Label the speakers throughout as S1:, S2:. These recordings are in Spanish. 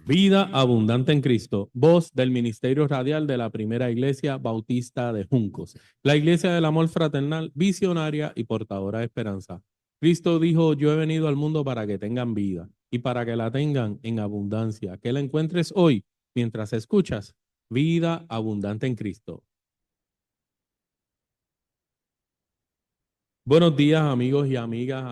S1: Vida abundante en Cristo, voz del Ministerio Radial de la Primera Iglesia Bautista de Juncos, la Iglesia del Amor Fraternal, visionaria y portadora de esperanza. Cristo dijo, yo he venido al mundo para que tengan vida y para que la tengan en abundancia, que la encuentres hoy mientras escuchas Vida abundante en Cristo. Buenos días, amigos y amigas,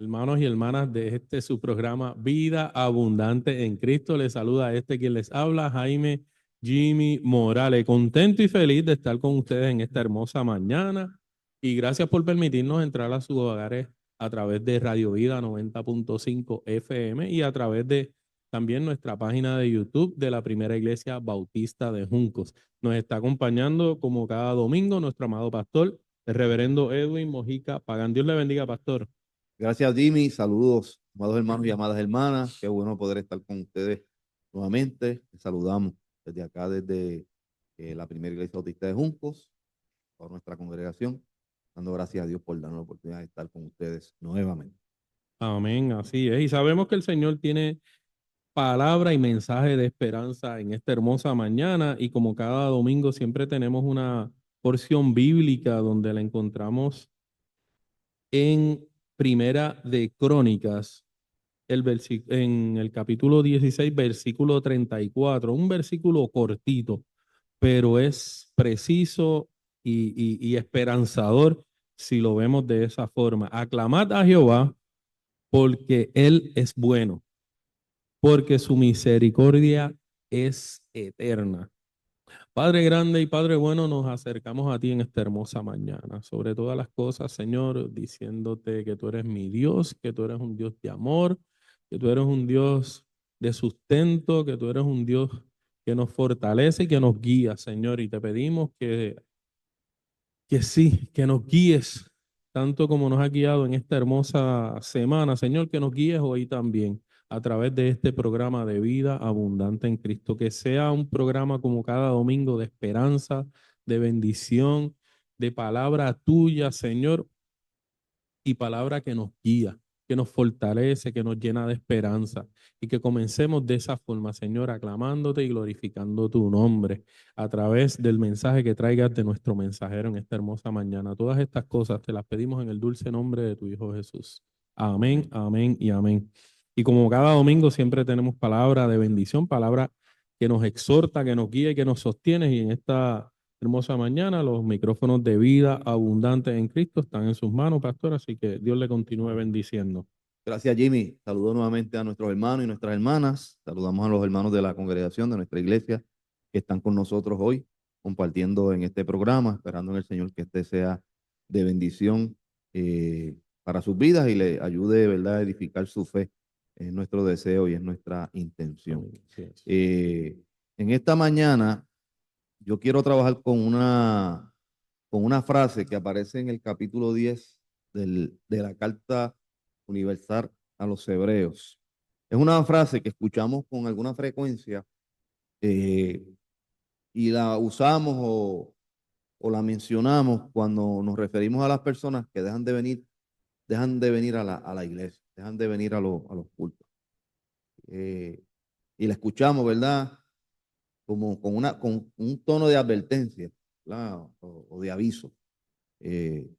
S1: hermanos y hermanas de este su programa Vida Abundante en Cristo. Les saluda quien les habla, Jaime Jimmy Morales. Contento y feliz de estar con ustedes en esta hermosa mañana y gracias por permitirnos entrar a sus hogares a través de Radio Vida 90.5 FM y a través de también nuestra página de YouTube de la Primera Iglesia Bautista de Juncos. Nos está acompañando como cada domingo nuestro amado pastor, el reverendo Edwin Mojica Pagán. Dios le bendiga, pastor.
S2: Gracias, Jimmy. Saludos, amados hermanos y amadas hermanas. Qué bueno poder estar con ustedes nuevamente. Les saludamos desde acá, desde la Primera Iglesia Bautista de Juncos, por nuestra congregación, dando gracias a Dios por darnos la oportunidad de estar con ustedes nuevamente.
S1: Amén, así es. Y sabemos que el Señor tiene palabra y mensaje de esperanza en esta hermosa mañana y como cada domingo siempre tenemos una porción bíblica donde la encontramos en Primera de Crónicas, en el capítulo 16, versículo 34, un versículo cortito, pero es preciso y esperanzador si lo vemos de esa forma. Aclamad a Jehová porque Él es bueno, porque su misericordia es eterna. Padre grande y Padre bueno, nos acercamos a ti en esta hermosa mañana. Sobre todas las cosas, Señor, diciéndote que tú eres mi Dios, que tú eres un Dios de amor, que tú eres un Dios de sustento, que tú eres un Dios que nos fortalece y que nos guía, Señor. Y te pedimos que sí, que nos guíes, tanto como nos ha guiado en esta hermosa semana, Señor, que nos guíes hoy también a través de este programa de vida abundante en Cristo, que sea un programa como cada domingo de esperanza, de bendición, de palabra tuya, Señor, y palabra que nos guía, que nos fortalece, que nos llena de esperanza y que comencemos de esa forma, Señor, aclamándote y glorificando tu nombre a través del mensaje que traigas de nuestro mensajero en esta hermosa mañana. Todas estas cosas te las pedimos en el dulce nombre de tu Hijo Jesús. Amén, amén y amén. Y como cada domingo siempre tenemos palabra de bendición, palabra que nos exhorta, que nos guía y que nos sostiene. Y en esta hermosa mañana, los micrófonos de vida abundante en Cristo están en sus manos, pastor, así que Dios le continúe bendiciendo.
S2: Gracias, Jimmy. Saludo nuevamente a nuestros hermanos y nuestras hermanas. Saludamos a los hermanos de la congregación de nuestra iglesia que están con nosotros hoy, compartiendo en este programa, esperando en el Señor que este sea de bendición para sus vidas y le ayude, ¿verdad?, a edificar su fe. Es nuestro deseo y es nuestra intención. En esta mañana yo quiero trabajar con una frase que aparece en el capítulo 10 de la carta universal a los hebreos. Es una frase que escuchamos con alguna frecuencia eh, y la usamos o la mencionamos cuando nos referimos a las personas que dejan de venir a la iglesia, dejan de venir a los cultos. Y la escuchamos, ¿verdad? Como con un tono de advertencia, ¿verdad? O de aviso. Eh,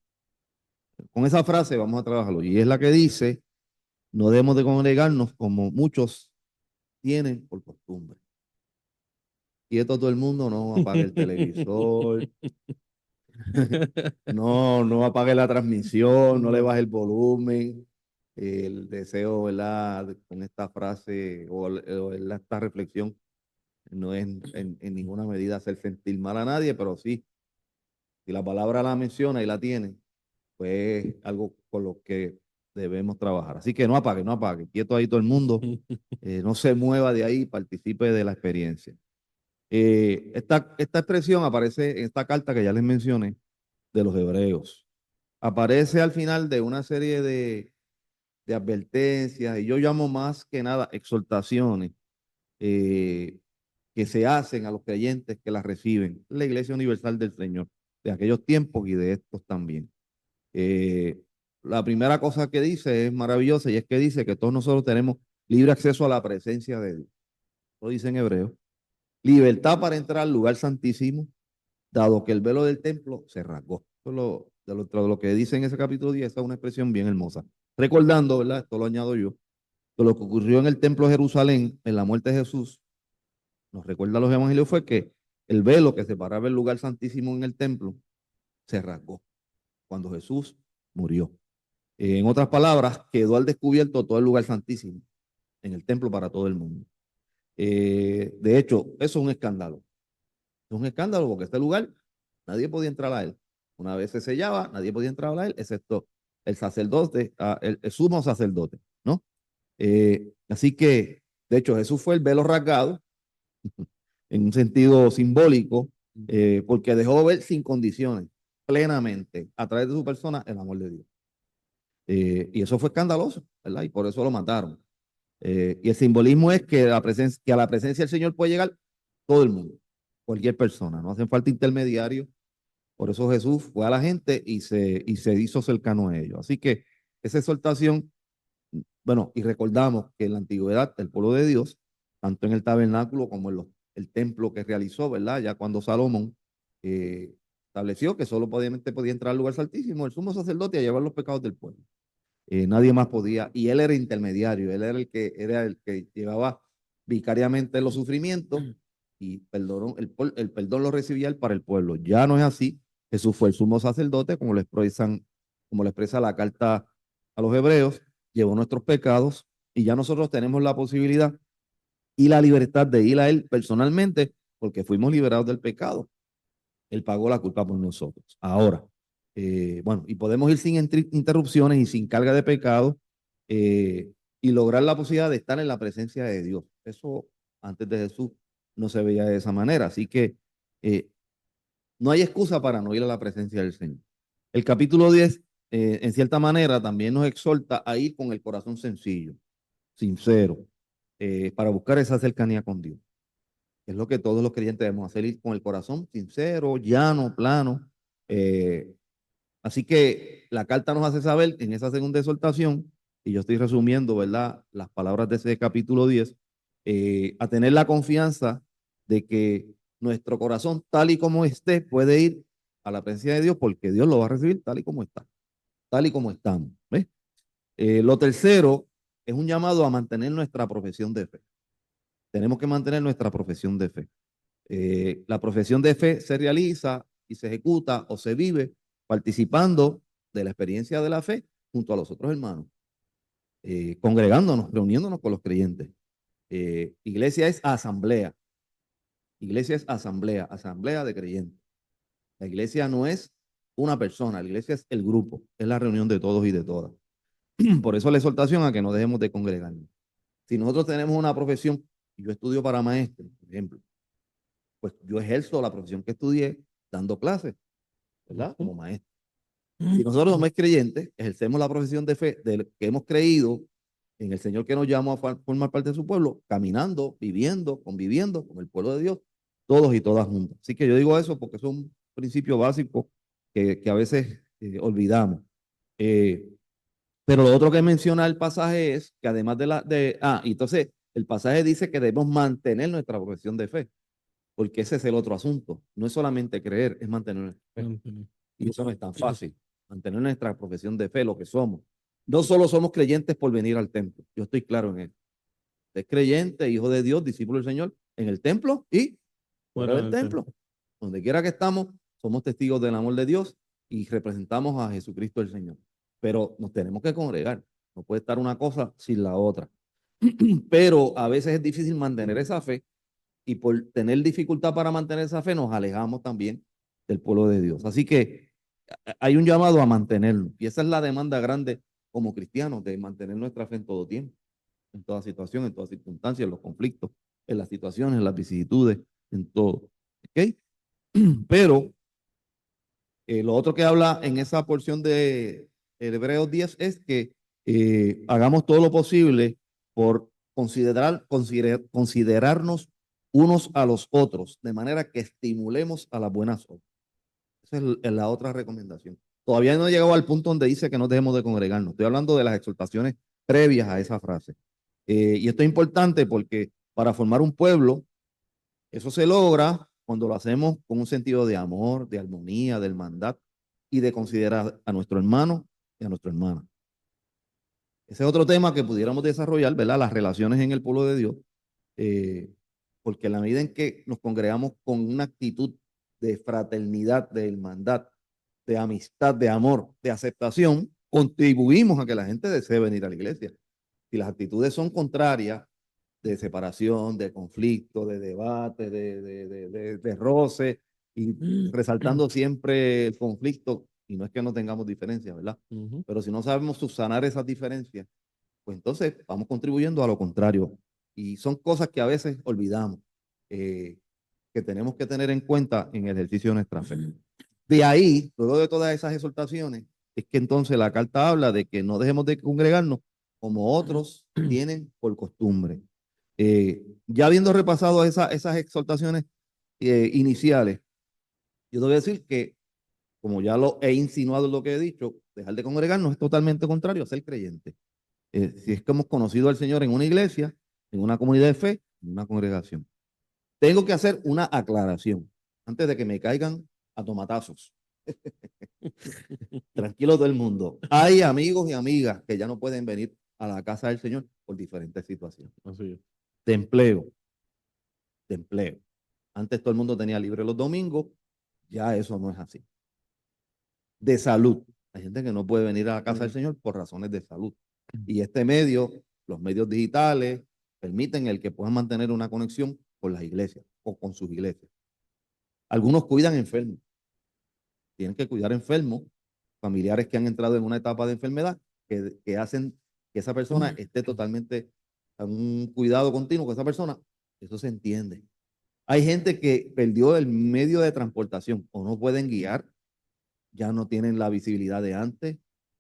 S2: con esa frase vamos a trabajarlo. Y es la que dice, no debemos de congregarnos como muchos tienen por costumbre. Quieto todo el mundo, no apague el televisor, no apague la transmisión, no le baje el volumen. El deseo, ¿verdad?, con esta frase o esta reflexión no es en ninguna medida hacer sentir mal a nadie, pero sí, si la palabra la menciona y la tiene, pues algo con lo que debemos trabajar. Así que no apague, no apague. Quieto ahí todo el mundo. No se mueva de ahí, participe de la experiencia. Esta expresión aparece en esta carta que ya les mencioné de los hebreos. Aparece al final de una serie de advertencias y yo llamo más que nada exhortaciones eh, que se hacen a los creyentes que las reciben. La Iglesia Universal del Señor, de aquellos tiempos y de estos también. La primera cosa que dice es maravillosa y es que dice que todos nosotros tenemos libre acceso a la presencia de Dios. Lo dice en hebreo. Libertad para entrar al lugar santísimo, dado que el velo del templo se rasgó. Eso es lo que dice en ese capítulo 10, esa es una expresión bien hermosa. Recordando, ¿verdad? Esto lo añado yo, que lo que ocurrió en el templo de Jerusalén, en la muerte de Jesús, nos recuerda los evangelios, fue que el velo que separaba el lugar santísimo en el templo se rasgó cuando Jesús murió. En otras palabras, quedó al descubierto todo el lugar santísimo en el templo para todo el mundo. De hecho, eso es un escándalo. Es un escándalo porque este lugar nadie podía entrar a él. Una vez se sellaba, nadie podía entrar a él, excepto el sacerdote, el sumo sacerdote, ¿no? Así que, de hecho, Jesús fue el velo rasgado en un sentido simbólico, porque dejó ver sin condiciones, plenamente, a través de su persona, el amor de Dios. Y eso fue escandaloso, ¿verdad? Y por eso lo mataron. Y el simbolismo es que, que a la presencia del Señor puede llegar todo el mundo, cualquier persona, no hacen falta intermediarios. Por eso Jesús fue a la gente y se hizo cercano a ellos. Así que esa exhortación, bueno, y recordamos que en la antigüedad el pueblo de Dios, tanto en el tabernáculo como en el templo que realizó, ¿verdad? Ya cuando Salomón estableció que solo obviamente podía entrar al lugar santísimo el sumo sacerdote a llevar los pecados del pueblo. Nadie más podía, y él era intermediario, él era el que llevaba vicariamente los sufrimientos y el perdón lo recibía él para el pueblo. Ya no es así. Jesús fue el sumo sacerdote, como lo expresa la carta a los hebreos, llevó nuestros pecados y ya nosotros tenemos la posibilidad y la libertad de ir a él personalmente porque fuimos liberados del pecado. Él pagó la culpa por nosotros. Ahora, bueno, y podemos ir sin interrupciones y sin carga de pecado y lograr la posibilidad de estar en la presencia de Dios. Eso antes de Jesús no se veía de esa manera. Así que no hay excusa para no ir a la presencia del Señor. El capítulo 10, en cierta manera, también nos exhorta a ir con el corazón sencillo, sincero, para buscar esa cercanía con Dios. Es lo que todos los creyentes debemos hacer, ir con el corazón sincero, llano, plano. Eh, Así que la carta nos hace saber en esa segunda exhortación, y yo estoy resumiendo, ¿verdad?, las palabras de ese capítulo 10, a tener la confianza de que nuestro corazón, tal y como esté, puede ir a la presencia de Dios, porque Dios lo va a recibir tal y como está, tal y como estamos. ¿Ves? Lo tercero es un llamado a mantener nuestra profesión de fe. Tenemos que mantener nuestra profesión de fe. La profesión de fe se realiza y se ejecuta o se vive participando de la experiencia de la fe junto a los otros hermanos, congregándonos, reuniéndonos con los creyentes. Iglesia es asamblea, asamblea de creyentes. La iglesia no es una persona, la iglesia es el grupo, es la reunión de todos y de todas. Por eso la exhortación a que no dejemos de congregarnos. Si nosotros tenemos una profesión, y yo estudio para maestro, por ejemplo, pues yo ejerzo la profesión que estudié dando clases, ¿verdad? Como maestro. Si nosotros somos creyentes, ejercemos la profesión de fe de que hemos creído en el Señor que nos llamó a formar parte de su pueblo, caminando, viviendo, conviviendo con el pueblo de Dios, todos y todas juntas. Así que yo digo eso porque es un principio básico que a veces olvidamos. Eh, pero lo otro que menciona el pasaje es que además entonces el pasaje dice que debemos mantener nuestra profesión de fe, porque ese es el otro asunto. No es solamente creer, es mantener nuestra fe. Y eso no es tan fácil. Mantener nuestra profesión de fe, lo que somos. No solo somos creyentes por venir al templo. Yo estoy claro en eso. Es creyente, hijo de Dios, discípulo del Señor, en el templo y fuera del templo. Donde quiera que estamos, somos testigos del amor de Dios y representamos a Jesucristo el Señor. Pero nos tenemos que congregar. No puede estar una cosa sin la otra. Pero a veces es difícil mantener esa fe y por tener dificultad para mantener esa fe nos alejamos también del pueblo de Dios. Así que hay un llamado a mantenerlo y esa es la demanda grande como cristianos de mantener nuestra fe en todo tiempo, en toda situación, en todas circunstancias, en los conflictos, en las situaciones, en las vicisitudes, en todo. ¿Ok? Pero lo otro que habla en esa porción de Hebreos 10 es que hagamos todo lo posible por considerarnos unos a los otros, de manera que estimulemos a las buenas obras. Esa es la otra recomendación. Todavía no he llegado al punto donde dice que no dejemos de congregarnos. Estoy hablando de las exhortaciones previas a esa frase. Y esto es importante porque para formar un pueblo, eso se logra cuando lo hacemos con un sentido de amor, de armonía, de hermandad y de considerar a nuestro hermano y a nuestra hermana. Ese es otro tema que pudiéramos desarrollar, ¿verdad? Las relaciones en el pueblo de Dios, eh, porque en la medida en que nos congregamos con una actitud de fraternidad, de hermandad, de amistad, de amor, de aceptación, contribuimos a que la gente desee venir a la iglesia. Si las actitudes son contrarias, de separación, de conflicto, de debate, de roce, y resaltando siempre el conflicto, y no es que no tengamos diferencias, ¿verdad? Pero si no sabemos subsanar esas diferencias, pues entonces vamos contribuyendo a lo contrario. Y son cosas que a veces olvidamos, que tenemos que tener en cuenta en el ejercicio de nuestra fe. De ahí, luego de todas esas exhortaciones, es que entonces la carta habla de que no dejemos de congregarnos como otros tienen por costumbre. Ya habiendo repasado esas exhortaciones iniciales, yo te voy a decir que, como ya lo he insinuado en lo que he dicho, dejar de congregarnos es totalmente contrario a ser creyente. Si es que hemos conocido al Señor en una iglesia, en una comunidad de fe, en una congregación. Tengo que hacer una aclaración antes de que me caigan a tomatazos. Tranquilo todo el mundo. Hay amigos y amigas que ya no pueden venir a la casa del Señor por diferentes situaciones.
S1: Así es.
S2: De empleo, de empleo. Antes todo el mundo tenía libre los domingos, ya eso no es así. De salud. Hay gente que no puede venir a la casa del Señor por razones de salud. Y este medio, los medios digitales, permiten el que puedan mantener una conexión con las iglesias o con sus iglesias. Algunos cuidan enfermos. Tienen que cuidar enfermos, familiares que han entrado en una etapa de enfermedad, que hacen que esa persona esté totalmente en un cuidado continuo con esa persona. Eso se entiende. Hay gente que perdió el medio de transportación o no pueden guiar, ya no tienen la visibilidad de antes,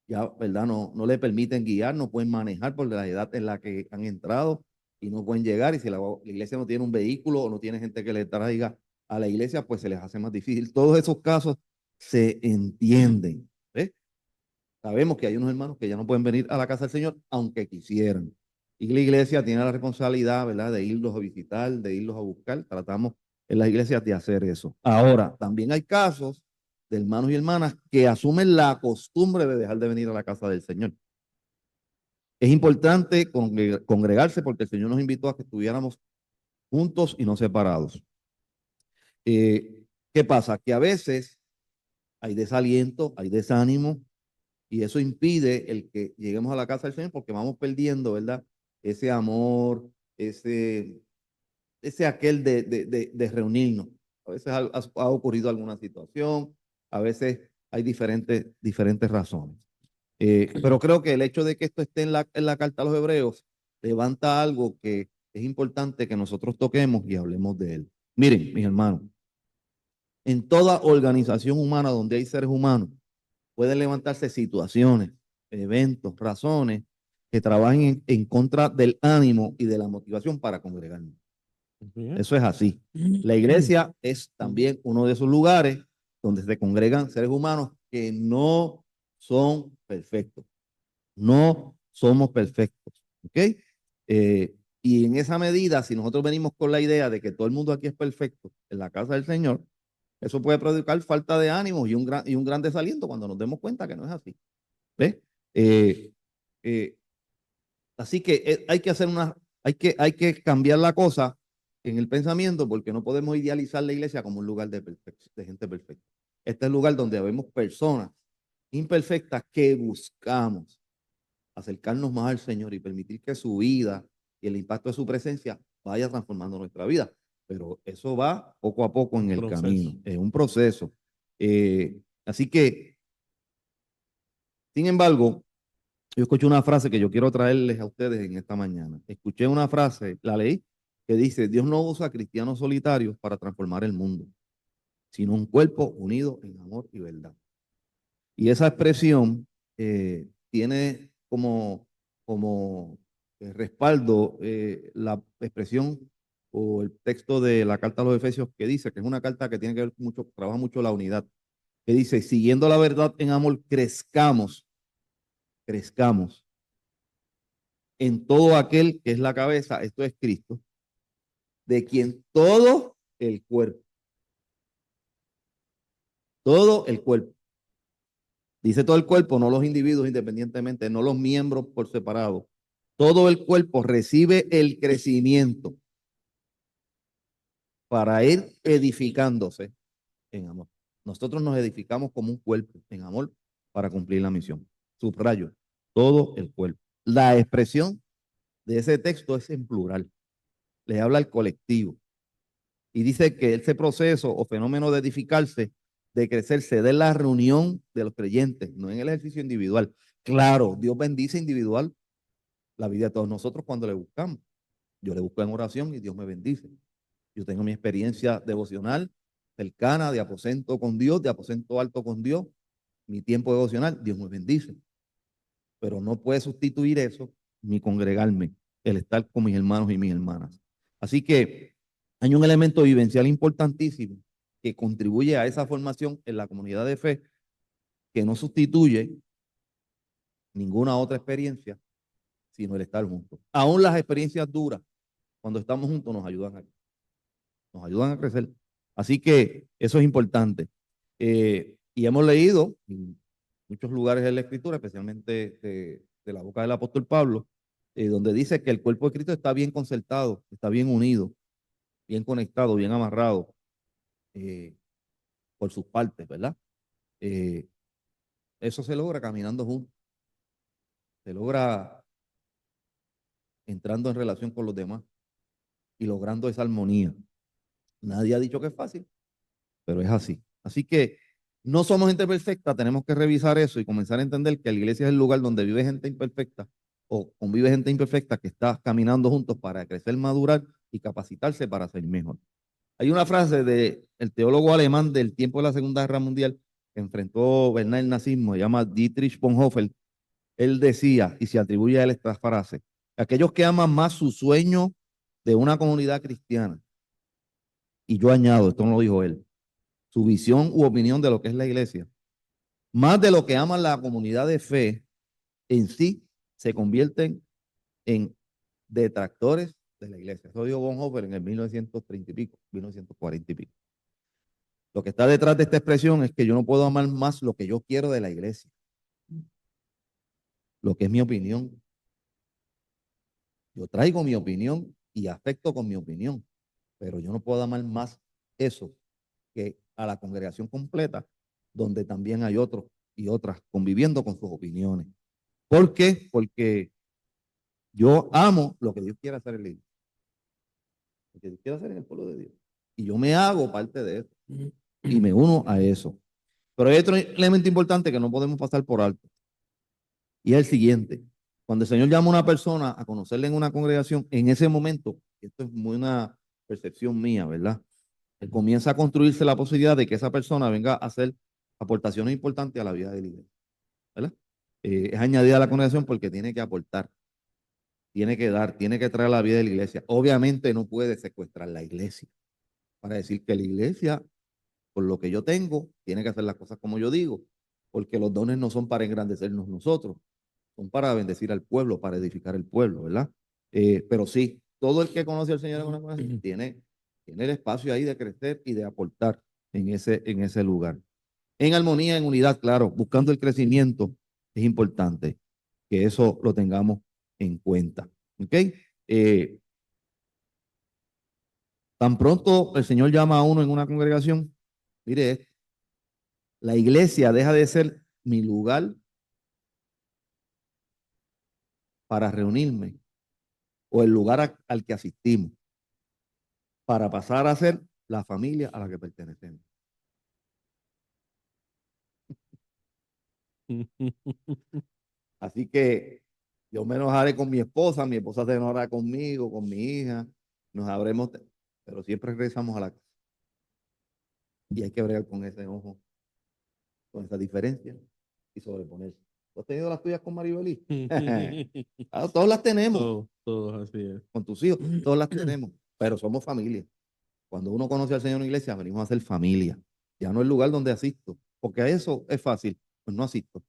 S2: ya, ¿verdad? No le permiten guiar, no pueden manejar por la edad en la que han entrado y no pueden llegar. Y si la iglesia no tiene un vehículo o no tiene gente que le traiga a la iglesia, pues se les hace más difícil. Todos esos casos se entienden. ¿Ves? Sabemos que hay unos hermanos que ya no pueden venir a la casa del Señor, aunque quisieran. Y la iglesia tiene la responsabilidad, ¿verdad?, de irlos a visitar, de irlos a buscar. Tratamos en las iglesias de hacer eso. Ahora, también hay casos de hermanos y hermanas que asumen la costumbre de dejar de venir a la casa del Señor. Es importante congregarse porque el Señor nos invitó a que estuviéramos juntos y no separados. ¿Qué pasa? Que a veces hay desaliento, hay desánimo, y eso impide el que lleguemos a la casa del Señor porque vamos perdiendo, ¿verdad? Ese amor, ese aquel de reunirnos. A veces ha ocurrido alguna situación, a veces hay diferentes razones. Pero creo que el hecho de que esto esté en la carta a los hebreos levanta algo que es importante que nosotros toquemos y hablemos de él. Miren, mis hermanos, en toda organización humana donde hay seres humanos, pueden levantarse situaciones, eventos, razones que trabajen en contra del ánimo y de la motivación para congregarnos. Eso es así. La iglesia es también uno de esos lugares donde se congregan seres humanos que no son perfectos. No somos perfectos. ¿Ok? Y en esa medida, si nosotros venimos con la idea de que todo el mundo aquí es perfecto en la casa del Señor, eso puede provocar falta de ánimo y un gran desaliento cuando nos demos cuenta que no es así. ¿Ves? Eh, eh, Así que hay que cambiar la cosa en el pensamiento porque no podemos idealizar la iglesia como un lugar de gente perfecta. Este es el lugar donde vemos personas imperfectas que buscamos acercarnos más al Señor y permitir que su vida y el impacto de su presencia vaya transformando nuestra vida. Pero eso va poco a poco en el camino, es un proceso. Así que, sin embargo, yo escuché una frase que yo quiero traerles a ustedes en esta mañana. Escuché una frase, la leí, que dice, Dios no usa cristianos solitarios para transformar el mundo, sino un cuerpo unido en amor y verdad. Y esa expresión tiene como respaldo la expresión o el texto de la carta a los Efesios que dice, que es una carta que tiene que ver mucho, trabaja mucho la unidad, que dice, siguiendo la verdad en amor, crezcamos en todo aquel que es la cabeza, esto es Cristo, de quien todo el cuerpo, dice todo el cuerpo, no los individuos independientemente, no los miembros por separado, todo el cuerpo recibe el crecimiento para ir edificándose en amor. Nosotros nos edificamos como un cuerpo en amor para cumplir la misión. Subrayo, todo el cuerpo. La expresión de ese texto es en plural. Le habla al colectivo. Y dice que ese proceso o fenómeno de edificarse, de crecer, se da en la reunión de los creyentes, no en el ejercicio individual. Claro, Dios bendice individual la vida de todos nosotros cuando le buscamos. Yo le busco en oración y Dios me bendice. Yo tengo mi experiencia devocional cercana, de aposento con Dios, de aposento alto con Dios, mi tiempo devocional, Dios me bendice. Pero no puede sustituir eso, mi congregarme, el estar con mis hermanos y mis hermanas. Así que hay un elemento vivencial importantísimo que contribuye a esa formación en la comunidad de fe, que no sustituye ninguna otra experiencia, sino el estar juntos. Aún las experiencias duras, cuando estamos juntos, nos ayudan a crecer. Así que eso es importante. Y hemos leído en muchos lugares de la Escritura, especialmente de la boca del apóstol Pablo, donde dice que el cuerpo de Cristo está bien concertado, está bien unido, bien conectado, bien amarrado eh, por sus partes, ¿verdad? Eh, Eso se logra caminando juntos, se logra entrando en relación con los demás y logrando esa armonía. Nadie ha dicho que es fácil, pero es así. Así que no somos gente perfecta, tenemos que revisar eso y comenzar a entender que la iglesia es el lugar donde vive gente imperfecta o convive gente imperfecta que está caminando juntos para crecer, madurar y capacitarse para ser mejor. Hay una frase del teólogo alemán del tiempo de la Segunda Guerra Mundial que enfrentó Bernard el nazismo, se llama Dietrich Bonhoeffer. Él decía, y se atribuye a él esta frase: aquellos que aman más su sueño de una comunidad cristiana, y yo añado, esto no lo dijo él, su visión u opinión de lo que es la iglesia, más de lo que aman la comunidad de fe en sí, se convierten en detractores de la iglesia. Eso dijo Bonhoeffer en el 1930 y pico, 1940 y pico. Lo que está detrás de esta expresión es que yo no puedo amar más lo que yo quiero de la iglesia, lo que es mi opinión. Yo traigo mi opinión y afecto con mi opinión, pero yo no puedo amar más eso que a la congregación completa, donde también hay otros y otras conviviendo con sus opiniones. ¿Por qué? Porque yo amo lo que Dios quiere hacer en la iglesia, lo que Dios quiere hacer en el pueblo de Dios. Y yo me hago parte de eso y me uno a eso. Pero hay otro elemento importante que no podemos pasar por alto. Y es el siguiente. Cuando el Señor llama a una persona a conocerle en una congregación, en ese momento, esto es muy una percepción mía, ¿verdad? Él comienza a construirse la posibilidad de que esa persona venga a hacer aportaciones importantes a la vida de la iglesia, ¿verdad? Es añadida a la congregación porque tiene que aportar, tiene que dar, tiene que traer a la vida de la iglesia. Obviamente no puede secuestrar la iglesia para decir que la iglesia, por lo que yo tengo, tiene que hacer las cosas como yo digo, porque los dones no son para engrandecernos nosotros, son para bendecir al pueblo, para edificar el pueblo, ¿verdad? Pero sí, todo el que conoce al Señor en una congregación tiene el espacio ahí de crecer y de aportar en ese lugar. En armonía, en unidad, claro, buscando el crecimiento, es importante que eso lo tengamos en cuenta. ¿Ok? Tan pronto el Señor llama a uno en una congregación, mire, la iglesia deja de ser mi lugar para reunirme o el lugar al que asistimos, para pasar a ser la familia a la que pertenecemos. Así que yo me enojaré con mi esposa se enojará conmigo, con mi hija, nos habremos, pero siempre regresamos a la casa. Y hay que bregar con ese enojo, con esa diferencia y sobreponerse. ¿Tú has tenido las tuyas con Maribelí? Claro, todas las tenemos,
S1: Todos, así es.
S2: con tus hijos, todas las tenemos, pero somos familia. Cuando uno conoce al Señor en la iglesia, venimos a ser familia. Ya no el lugar donde asisto, porque a eso es fácil, pues no asisto.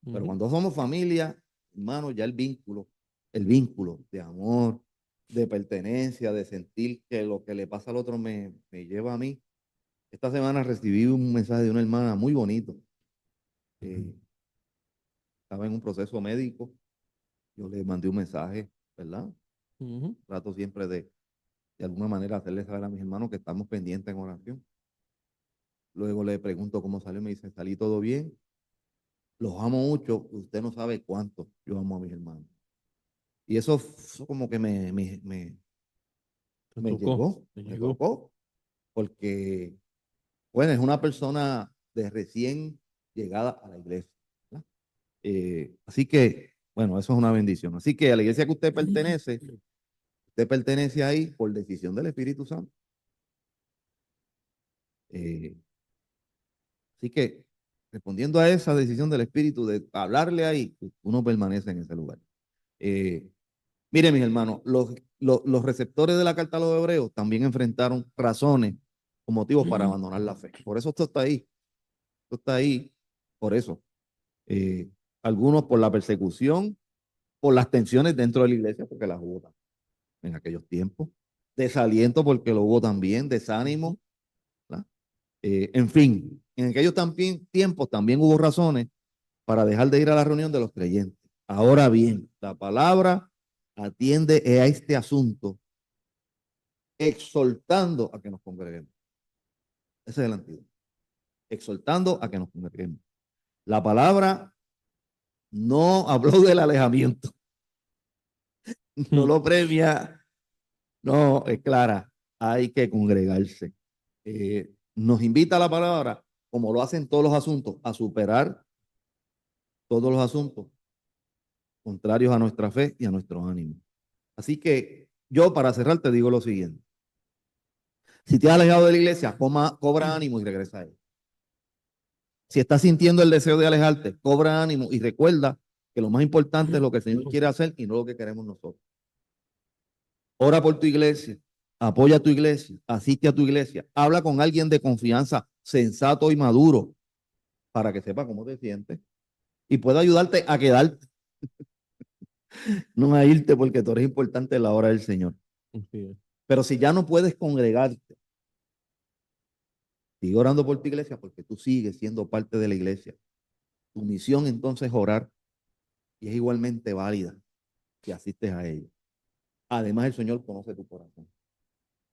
S2: Pero cuando somos familia, hermano, ya el vínculo el vínculo de amor, de pertenencia, de sentir que lo que le pasa al otro me lleva a mí. Esta semana recibí un mensaje de una hermana muy bonito. Estaba en un proceso médico. Yo le mandé un mensaje, ¿verdad? Trato siempre de alguna manera hacerle saber a mis hermanos que estamos pendientes en oración. Luego le pregunto cómo salió, me dice, salí todo bien. Los amo mucho, usted no sabe cuánto yo amo a mis hermanos. Y eso como que me llegó, me tocó, porque, bueno, es una persona de recién llegada a la iglesia, ¿verdad? Así que, bueno, eso es una bendición. Así que a la iglesia que usted pertenece ahí por decisión del Espíritu Santo. Así que, respondiendo a esa decisión del Espíritu de hablarle ahí, uno permanece en ese lugar. Miren, mis hermanos, los receptores de la carta a los hebreos también enfrentaron razones o motivos para abandonar la fe. Por eso esto está ahí. Esto está ahí por eso. Algunos por la persecución, por las tensiones dentro de la iglesia, porque las hubo en aquellos tiempos. Desaliento porque lo hubo también, desánimo. En fin, en aquellos tiempos también hubo razones para dejar de ir a la reunión de los creyentes. Ahora bien, la palabra atiende a este asunto exhortando a que nos congreguemos. Ese es el antídoto. Exhortando a que nos congreguemos. La palabra no habló del alejamiento, no lo premia, no, es clara, hay que congregarse. Nos invita a la palabra, como lo hacen todos los asuntos, a superar todos los asuntos contrarios a nuestra fe y a nuestro ánimo. Así que yo, para cerrar, te digo lo siguiente. Si te has alejado de la iglesia, cobra ánimo y regresa a ella. Si estás sintiendo el deseo de alejarte, cobra ánimo y recuerda que lo más importante es lo que el Señor quiere hacer y no lo que queremos nosotros. Ora por tu iglesia, apoya a tu iglesia, asiste a tu iglesia, habla con alguien de confianza, sensato y maduro, para que sepa cómo te sientes y pueda ayudarte a quedarte, no a irte, porque tú eres importante en la hora del Señor.
S1: Sí.
S2: Pero si ya no puedes congregarte, sigue orando por tu iglesia porque tú sigues siendo parte de la iglesia. Tu misión entonces es orar y es igualmente válida si asistes a ella. Además, el Señor conoce tu corazón,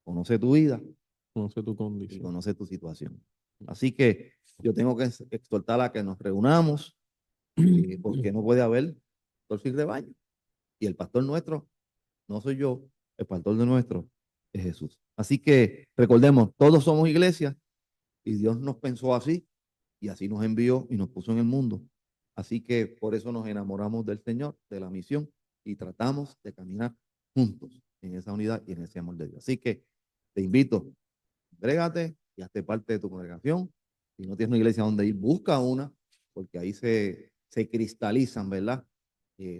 S2: conoce tu vida,
S1: Conoce tu
S2: y
S1: condición.
S2: conoce tu situación. Así que yo tengo que exhortar a que nos reunamos porque no puede haber pastor sin rebaño. Y el pastor nuestro no soy yo, el pastor de nuestro es Jesús. Así que recordemos, todos somos iglesia y Dios nos pensó así y así nos envió y nos puso en el mundo. Así que por eso nos enamoramos del Señor, de la misión y tratamos de caminar juntos en esa unidad y en ese amor de Dios. Así que te invito, congrégate y hazte parte de tu congregación. Si no tienes una iglesia donde ir, busca una, porque ahí se cristalizan, ¿verdad?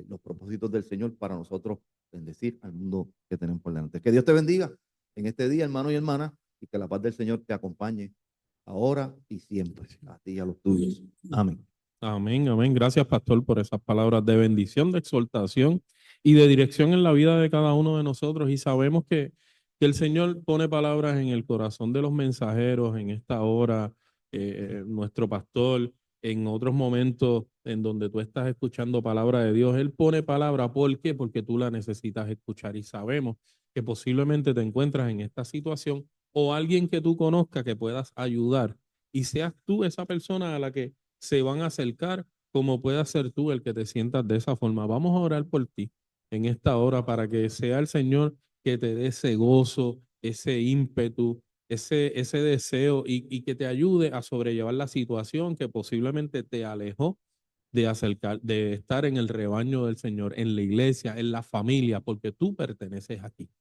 S2: Los propósitos del Señor para nosotros bendecir al mundo que tenemos por delante. Que Dios te bendiga en este día, hermano y hermana, y que la paz del Señor te acompañe ahora y siempre, a ti y a los tuyos. Amén.
S1: Amén, amén. Gracias, pastor, por esas palabras de bendición, de exhortación y de dirección en la vida de cada uno de nosotros. Y sabemos que el Señor pone palabras en el corazón de los mensajeros en esta hora, nuestro pastor, en otros momentos en donde tú estás escuchando palabra de Dios, Él pone palabra. ¿Por qué? Porque tú la necesitas escuchar y sabemos que posiblemente te encuentras en esta situación o alguien que tú conozcas que puedas ayudar y seas tú esa persona a la que se van a acercar, como puedas ser tú el que te sientas de esa forma. Vamos a orar por ti en esta hora para que sea el Señor que te dé ese gozo, ese ímpetu, ese deseo y que te ayude a sobrellevar la situación que posiblemente te alejó de estar en el rebaño del Señor, en la iglesia, en la familia, porque tú perteneces aquí.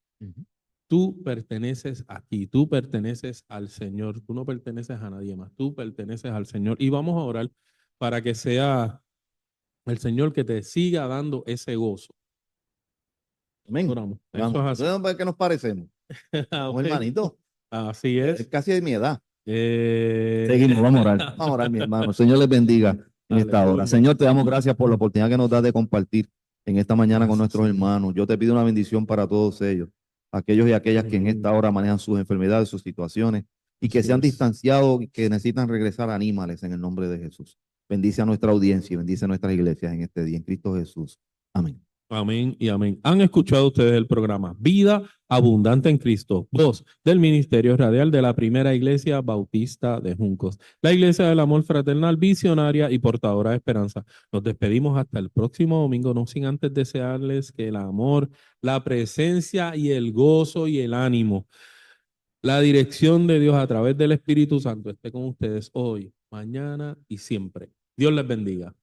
S1: Tú perteneces aquí, tú perteneces al Señor, tú no perteneces a nadie más, tú perteneces al Señor. Y vamos a orar para que sea el Señor que te siga dando ese gozo.
S2: Amén.
S1: Oramos.
S2: Vamos.
S1: Eso es así.
S2: ¿Qué nos parecemos? Un
S1: Okay.
S2: hermanito.
S1: Así
S2: Es
S1: es.
S2: casi de mi edad.
S1: Eh...
S2: Seguimos, vamos a orar. Vamos a orar, mi hermano. El Señor les bendiga en esta hora.
S1: Aleluya.
S2: Señor, te damos gracias por la oportunidad que nos da de compartir en esta mañana con
S1: Gracias,
S2: nuestros
S1: Señor.
S2: hermanos. Yo te pido una bendición para todos ellos, aquellos y aquellas que en esta
S1: Amén.
S2: hora manejan sus enfermedades, sus situaciones y que
S1: Así
S2: se han
S1: es.
S2: distanciado y que necesitan regresar, anímales en el nombre de Jesús. Bendice a nuestra audiencia y bendice a nuestras iglesias en este día, en Cristo Jesús. Amén.
S1: Amén y amén. Han escuchado ustedes el programa Vida Abundante en Cristo, voz del Ministerio Radial de la Primera Iglesia Bautista de Juncos, la Iglesia del Amor Fraternal, visionaria y portadora de esperanza. Nos despedimos hasta el próximo domingo, no sin antes desearles que el amor, la presencia y el gozo y el ánimo, la dirección de Dios a través del Espíritu Santo esté con ustedes hoy, mañana y siempre. Dios les bendiga.